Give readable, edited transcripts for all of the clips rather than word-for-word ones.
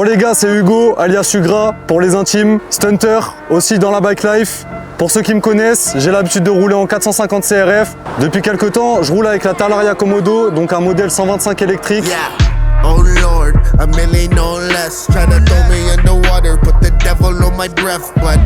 Bon les gars, c'est Hugo, alias Ugra, pour les intimes, stunter, aussi dans la bike life. Pour ceux qui me connaissent, j'ai l'habitude de rouler en 450 CRF. Depuis quelques temps, je roule avec la Talaria Komodo, donc un modèle 125 électrique. Yeah. Oh Lord, a million or less. Try to throw me in the water, put the devil on my breath. But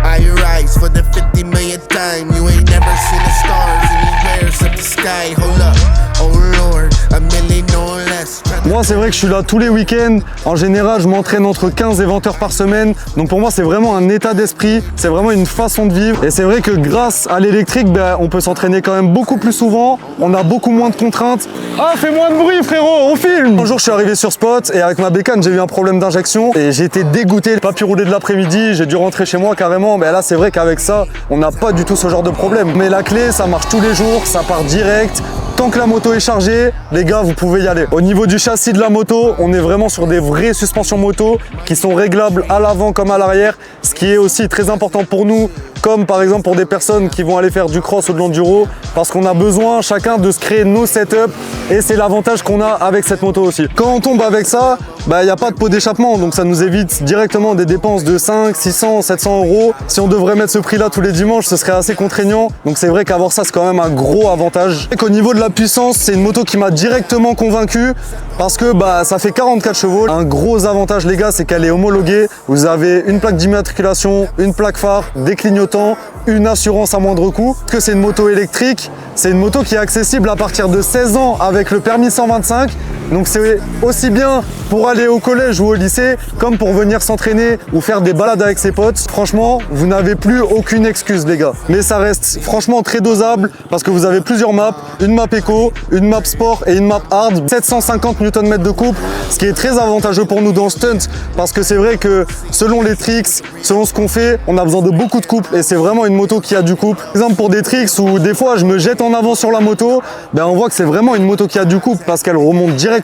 I rise for the 50 millionth time. You ain't never seen the stars anywhere except the sky. Hold up, oh Lord, a million or less. Moi, c'est vrai que je suis là tous les week-ends. En général, je m'entraîne entre 15 et 20 heures par semaine. Donc pour moi, c'est vraiment un état d'esprit. C'est vraiment une façon de vivre. Et c'est vrai que grâce à l'électrique, on peut s'entraîner quand même beaucoup plus souvent. On a beaucoup moins de contraintes. Ah, fais moins de bruit, frérot, on filme! Un jour, je suis arrivé sur Spot et avec ma bécane, j'ai eu un problème d'injection. Et j'ai été dégoûté. J'ai pas pu rouler de l'après-midi. J'ai dû rentrer chez moi carrément. Mais là, c'est vrai qu'avec ça, on n'a pas du tout ce genre de problème. Mais la clé, ça marche tous les jours. Ça part direct. Tant que la moto est chargée, les gars, vous pouvez y aller. Au niveau du châssis de la moto, on est vraiment sur des vraies suspensions moto qui sont réglables à l'avant comme à l'arrière, ce qui est aussi très important pour nous, comme par exemple pour des personnes qui vont aller faire du cross ou de l'enduro, parce qu'on a besoin chacun de se créer nos setups et c'est l'avantage qu'on a avec cette moto aussi. Quand on tombe avec ça, il n'y a pas de pot d'échappement, donc ça nous évite directement des dépenses de 5, 600, 700 euros. Si on devrait mettre ce prix-là tous les dimanches, ce serait assez contraignant. Donc c'est vrai qu'avoir ça, c'est quand même un gros avantage. Et qu'au niveau de la puissance, c'est une moto qui m'a directement convaincu parce que ça fait 44 chevaux. Un gros avantage les gars, c'est qu'elle est homologuée. Vous avez une plaque d'immatriculation, une plaque phare, des clignotants, une assurance à moindre coût. Que c'est une moto électrique, c'est une moto qui est accessible à partir de 16 ans avec le permis 125. Donc c'est aussi bien pour aller au collège ou au lycée comme pour venir s'entraîner ou faire des balades avec ses potes. Franchement, vous n'avez plus aucune excuse les gars. Mais ça reste franchement très dosable parce que vous avez plusieurs maps, une map éco, une map sport et une map hard. 750 Nm de couple, ce qui est très avantageux pour nous dans le stunt parce que c'est vrai que selon les tricks, selon ce qu'on fait, on a besoin de beaucoup de couple et c'est vraiment une moto qui a du couple. Par exemple pour des tricks où des fois je me jette en avant sur la moto, on voit que c'est vraiment une moto qui a du couple parce qu'elle remonte directement.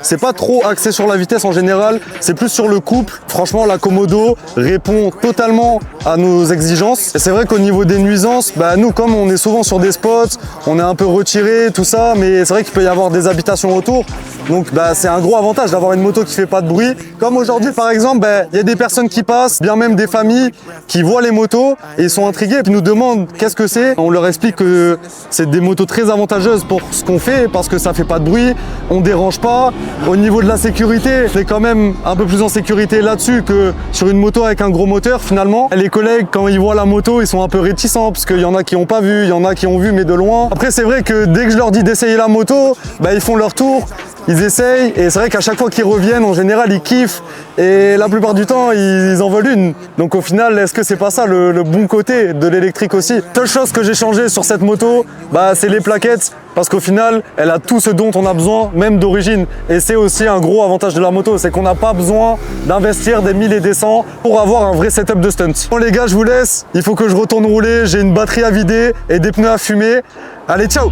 C'est pas trop axé sur la vitesse en général, c'est plus sur le couple. Franchement, la Komodo répond totalement à nos exigences. Et c'est vrai qu'au niveau des nuisances, nous, comme on est souvent sur des spots, on est un peu retiré, tout ça, mais c'est vrai qu'il peut y avoir des habitations autour. Donc, c'est un gros avantage d'avoir une moto qui fait pas de bruit. Comme aujourd'hui, par exemple, il y a des personnes qui passent, bien même des familles qui voient les motos et ils sont intrigués et nous demandent qu'est-ce que c'est. On leur explique que c'est des motos très avantageuses pour ce qu'on fait parce que ça fait pas de bruit, on dérange pas. Au niveau de la sécurité, c'est quand même un peu plus en sécurité là-dessus que sur une moto avec un gros moteur finalement. Les collègues, quand ils voient la moto, ils sont un peu réticents parce qu'il y en a qui n'ont pas vu, il y en a qui ont vu mais de loin. Après, c'est vrai que dès que je leur dis d'essayer la moto, ils font leur tour. Ils essayent et c'est vrai qu'à chaque fois qu'ils reviennent, en général, ils kiffent et la plupart du temps, ils en veulent une. Donc au final, est-ce que c'est pas ça le bon côté de l'électrique aussi? Seule chose que j'ai changé sur cette moto, c'est les plaquettes parce qu'au final, elle a tout ce dont on a besoin, même d'origine. Et c'est aussi un gros avantage de la moto, c'est qu'on n'a pas besoin d'investir des 1000 et des 100 pour avoir un vrai setup de stunt. Bon les gars, je vous laisse, il faut que je retourne rouler, j'ai une batterie à vider et des pneus à fumer. Allez, ciao!